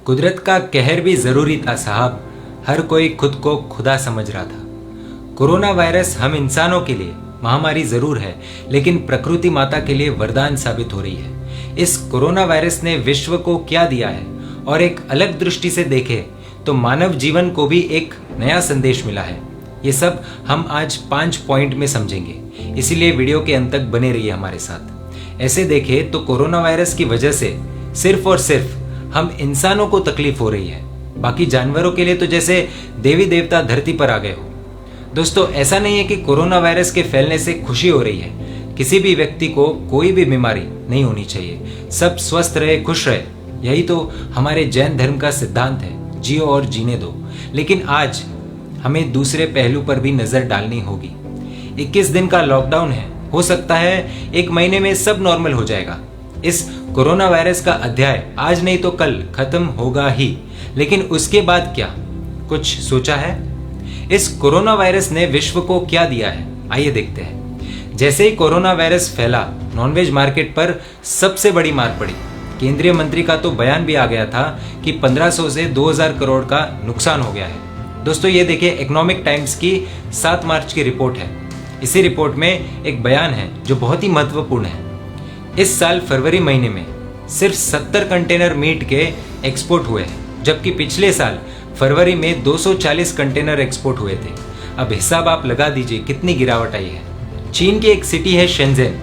कुदरत का कहर भी जरूरी था साहब, हर कोई खुद को खुदा समझ रहा था। कोरोना वायरस हम इंसानों के लिए महामारी जरूर है, लेकिन प्रकृति माता के लिए वरदान साबित हो रही है। इस कोरोना वायरस ने विश्व को क्या दिया है, और एक अलग दृष्टि से देखें तो मानव जीवन को भी एक नया संदेश मिला है। ये सब हम आज 5 पॉइंट में समझेंगे, इसीलिए वीडियो के अंत तक बने रहिए हमारे साथ। ऐसे देखें तो कोरोना वायरस की वजह से सिर्फ और सिर्फ हम इंसानों को तकलीफ हो रही है, बाकी जानवरों के लिए तो जैसे देवी देवता धरती पर आ गए हो। दोस्तों, ऐसा नहीं है कि कोरोना वायरस के फैलने से खुशी हो रही है। किसी भी व्यक्ति को कोई भी बीमारी नहीं होनी चाहिए, सब स्वस्थ रहे, खुश रहे, यही तो हमारे जैन धर्म का सिद्धांत है, जियो और जीने दो। लेकिन आज हमें दूसरे पहलू पर भी नजर डालनी होगी। 21 दिन का लॉकडाउन है, हो सकता है 1 महीने में सब नॉर्मल हो जाएगा। इस कोरोना वायरस का अध्याय आज नहीं तो कल खत्म होगा ही, लेकिन उसके बाद क्या, कुछ सोचा है? इस कोरोना वायरस ने विश्व को क्या दिया है, आइए देखते हैं। जैसे ही कोरोना वायरस फैला, नॉनवेज मार्केट पर सबसे बड़ी मार पड़ी। केंद्रीय मंत्री का तो बयान भी आ गया था कि 1500 से 2000 करोड़ का नुकसान हो गया है। दोस्तों, ये देखिए, इकोनॉमिक टाइम्स की 7 मार्च की रिपोर्ट है। इसी रिपोर्ट में एक बयान है जो बहुत ही महत्वपूर्ण है। इस साल फरवरी महीने में सिर्फ 70 कंटेनर मीट के एक्सपोर्ट हुए हैं, जबकि पिछले साल फरवरी में 240 कंटेनर एक्सपोर्ट हुए थे। अब हिसाब आप लगा दीजिए कितनी गिरावट आई है। चीन की एक सिटी है शेंजेन।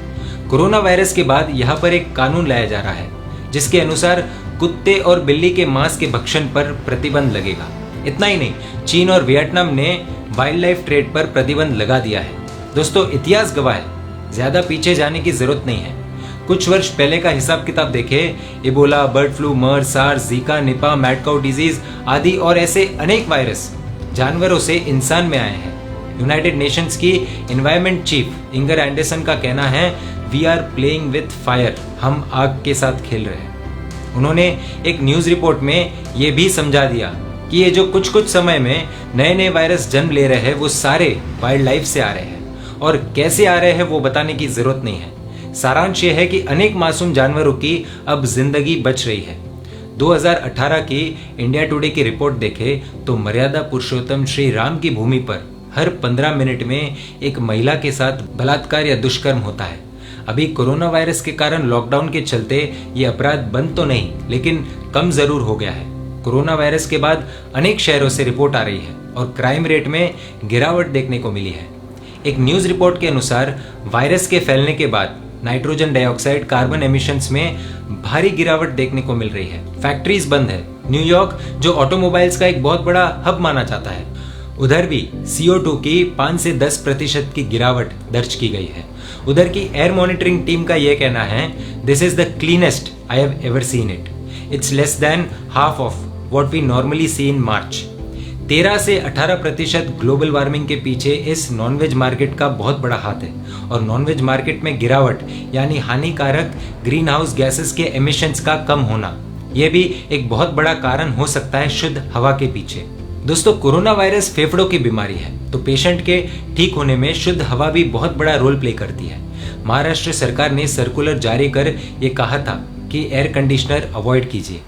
कोरोना वायरस के बाद यहाँ पर एक कानून लाया जा रहा है, जिसके अनुसार कुत्ते और बिल्ली के मांस के भक्षण पर प्रतिबंध लगेगा। इतना ही नहीं, चीन और वियतनाम ने वाइल्ड लाइफ ट्रेड पर प्रतिबंध लगा दिया है। दोस्तों, इतिहास गवाह है, ज्यादा पीछे जाने की जरूरत नहीं है। कुछ वर्ष पहले का हिसाब किताब देखें, Ebola, bird flu, MERS, SARS, Zika, Nipah, mad cow disease आदि और ऐसे अनेक वायरस जानवरों से इंसान में आए हैं। यूनाइटेड नेशंस की एनवायरनमेंट चीफ इंगर एंडरसन का कहना है, we are playing with fire, हम आग के साथ खेल रहे हैं। उन्होंने एक न्यूज रिपोर्ट में ये भी समझा दिया कि ये जो कुछ समय में नए नए वायरस जन्म ले रहे हैं, वो सारे वाइल्ड लाइफ से आ रहे हैं, और कैसे आ रहे हैं वो बताने की जरूरत नहीं है। सारांश ये है कि अनेक मासूम जानवरों की अब जिंदगी बच रही है। 2018 की इंडिया टुडे की रिपोर्ट देखें तो मर्यादा पुरुषोत्तम श्री राम की भूमि पर हर 15 मिनट में एक महिला के साथ बलात्कार या दुष्कर्म होता है। अभी कोरोना वायरस के कारण लॉकडाउन के चलते ये अपराध बंद तो नहीं, लेकिन कम जरूर हो गया है। कोरोना वायरस के बाद अनेक शहरों से रिपोर्ट आ रही है और क्राइम रेट में गिरावट देखने को मिली है। एक न्यूज रिपोर्ट के अनुसार वायरस के फैलने के बाद नाइट्रोजन डाइऑक्साइड, कार्बन एमिशंस में भारी गिरावट देखने को मिल रही है। फैक्ट्रीज बंद है। न्यूयॉर्क, जो ऑटोमोबाइल्स का एक बहुत बड़ा हब माना जाता है, उधर भी CO2 की 5 से 10% की गिरावट दर्ज की गई है। उधर की एयर मॉनिटरिंग टीम का यह कहना है, this is the cleanest I have ever seen it, it's less than half of what we normally see in March. 13 से 18% ग्लोबल वार्मिंग के पीछे इस नॉनवेज मार्केट का बहुत बड़ा हाथ है, और नॉनवेज मार्केट में गिरावट यानी हानिकारक ग्रीन हाउस गैसेस के एमिशंस का कम होना, यह भी एक बहुत बड़ा कारण हो सकता है शुद्ध हवा के पीछे। दोस्तों, कोरोना वायरस फेफड़ों की बीमारी है, तो पेशेंट के ठीक होने में शुद्ध हवा भी बहुत बड़ा रोल प्ले करती है। महाराष्ट्र सरकार ने सर्कुलर जारी कर ये कहा था कि एयर कंडीशनर अवॉइड कीजिए,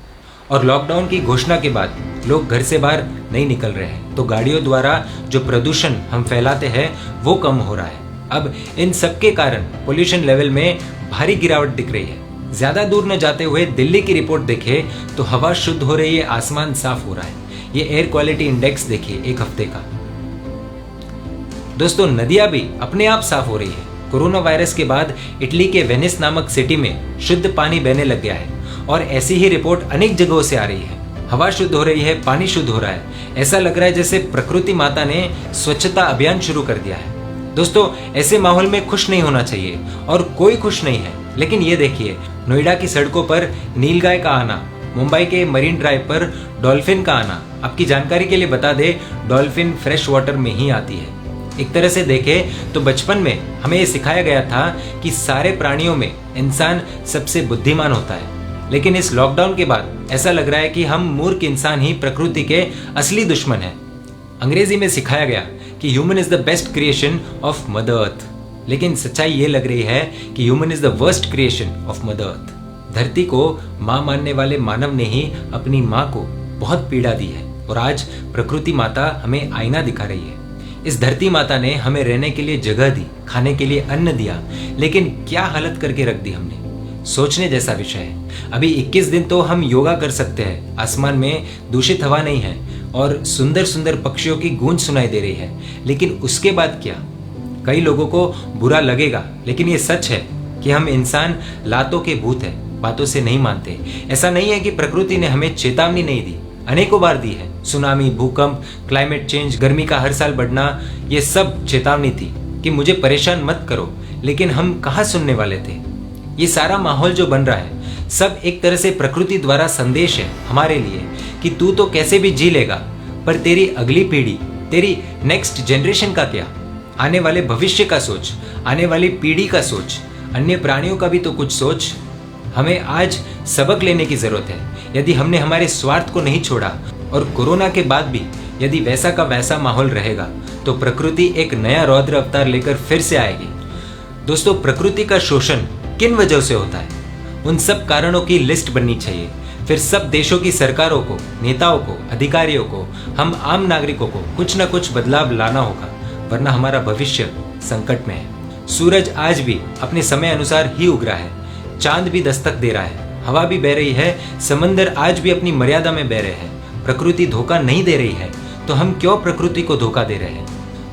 और लॉकडाउन की घोषणा के बाद लोग घर से बाहर नहीं निकल रहे हैं, तो गाड़ियों द्वारा जो प्रदूषण हम फैलाते हैं वो कम हो रहा है। अब इन सब के कारण पोल्यूशन लेवल में भारी गिरावट दिख रही है। ज्यादा दूर न जाते हुए दिल्ली की रिपोर्ट देखें तो हवा शुद्ध हो रही है, आसमान साफ हो रहा है। ये एयर क्वालिटी इंडेक्स देखिए एक हफ्ते का। दोस्तों, नदियां भी अपने आप साफ हो रही है। कोरोना वायरस के बाद इटली के वेनिस नामक सिटी में शुद्ध पानी बहने लग गया है, और ऐसी ही रिपोर्ट अनेक जगहों से आ रही है। हवा शुद्ध हो रही है, पानी शुद्ध हो रहा है। ऐसा लग रहा है जैसे प्रकृति माता ने स्वच्छता अभियान शुरू कर दिया है। दोस्तों, ऐसे माहौल में खुश नहीं होना चाहिए, और कोई खुश नहीं है। लेकिन ये देखिए, नोएडा की सड़कों पर नीलगाय का आना, मुंबई के मरीन ड्राइव पर डॉल्फिन का आना। आपकी जानकारी के लिए बता दे, डॉल्फिन फ्रेश वाटर में ही आती है। एक तरह से देखें तो बचपन में हमें ये सिखाया गया था कि सारे प्राणियों में इंसान सबसे बुद्धिमान होता है, लेकिन इस लॉकडाउन के बाद ऐसा लग रहा है कि हम मूर्ख इंसान ही प्रकृति के असली दुश्मन हैं। अंग्रेजी में सिखाया गया कि human is the best creation of mother earth, लेकिन सच्चाई ये लग रही है कि human is the worst creation of mother earth. धरती को माँ मानने वाले मानव ने ही अपनी माँ को बहुत पीड़ा दी है और आज प्रकृति माता हमें आईना दिखा रही है। इस धरती माता ने हमें रहने के लिए जगह दी, खाने के लिए अन्न दिया, लेकिन क्या हालत करके रख दी हमने। सोचने जैसा विषय है। अभी 21 दिन तो हम योगा कर सकते हैं, आसमान में दूषित हवा नहीं है और सुंदर सुंदर पक्षियों की गूंज सुनाई दे रही है, लेकिन उसके बाद क्या? कई लोगों को बुरा लगेगा, लेकिन ये सच है कि हम इंसान लातों के भूत हैं, बातों से नहीं मानते। ऐसा नहीं है कि प्रकृति ने हमें चेतावनी नहीं दी, अनेकों बार दी है। सुनामी, भूकंप, क्लाइमेट चेंज, गर्मी का हर साल बढ़ना, ये सब चेतावनी थी कि मुझे परेशान मत करो, लेकिन हम कहाँ सुनने वाले थे। ये सारा माहौल जो बन रहा है सब एक तरह से प्रकृति द्वारा संदेश है हमारे लिए कि तू तो कैसे भी जी लेगा, पर तेरी अगली पीढ़ी, तेरी नेक्स्ट जनरेशन का क्या? आने वाले भविष्य का सोच, आने वाली पीढ़ी का सोच, अन्य प्राणियों का भी तो कुछ सोच। हमें आज सबक लेने की जरूरत है। यदि हमने हमारे स्वार्थ को नहीं छोड़ा और कोरोना के बाद भी यदि वैसा का वैसा माहौल रहेगा तो प्रकृति एक नया रौद्र अवतार लेकर फिर से आएगी। दोस्तों, प्रकृति का शोषण किन वजह से होता है, उन सब कारणों की लिस्ट बननी चाहिए। फिर सब देशों की सरकारों को, नेताओं को, अधिकारियों को, हम आम नागरिकों को कुछ न कुछ बदलाव लाना होगा, वरना हमारा भविष्य संकट में है। सूरज आज भी अपने समय अनुसार ही उग रहा है, चांद भी दस्तक दे रहा है, हवा भी बह रही है, समंदर आज भी अपनी मर्यादा में बह रहे हैं। प्रकृति धोखा नहीं दे रही है, तो हम क्यों प्रकृति को धोखा दे रहे हैं?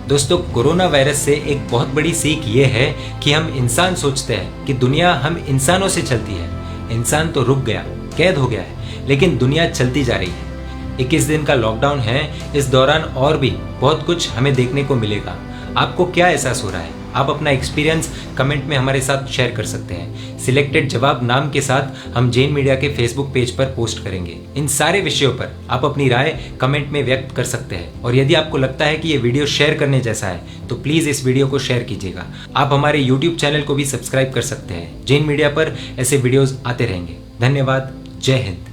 दोस्तों, कोरोना वायरस से एक बहुत बड़ी सीख ये है कि हम इंसान सोचते हैं कि दुनिया हम इंसानों से चलती है। इंसान तो रुक गया, कैद हो गया है, लेकिन दुनिया चलती जा रही है। 21 दिन का लॉकडाउन है, इस दौरान और भी बहुत कुछ हमें देखने को मिलेगा। आपको क्या एहसास हो रहा है? आप अपना एक्सपीरियंस कमेंट में हमारे साथ शेयर कर सकते हैं। सिलेक्टेड जवाब नाम के साथ हम जैन मीडिया के फेसबुक पेज पर पोस्ट करेंगे। इन सारे विषयों पर आप अपनी राय कमेंट में व्यक्त कर सकते हैं और यदि आपको लगता है कि ये वीडियो शेयर करने जैसा है तो प्लीज इस वीडियो को शेयर कीजिएगा। आप हमारे यूट्यूब चैनल को भी सब्सक्राइब कर सकते हैं। जैन मीडिया पर ऐसे वीडियोज आते रहेंगे। धन्यवाद। जय हिंद।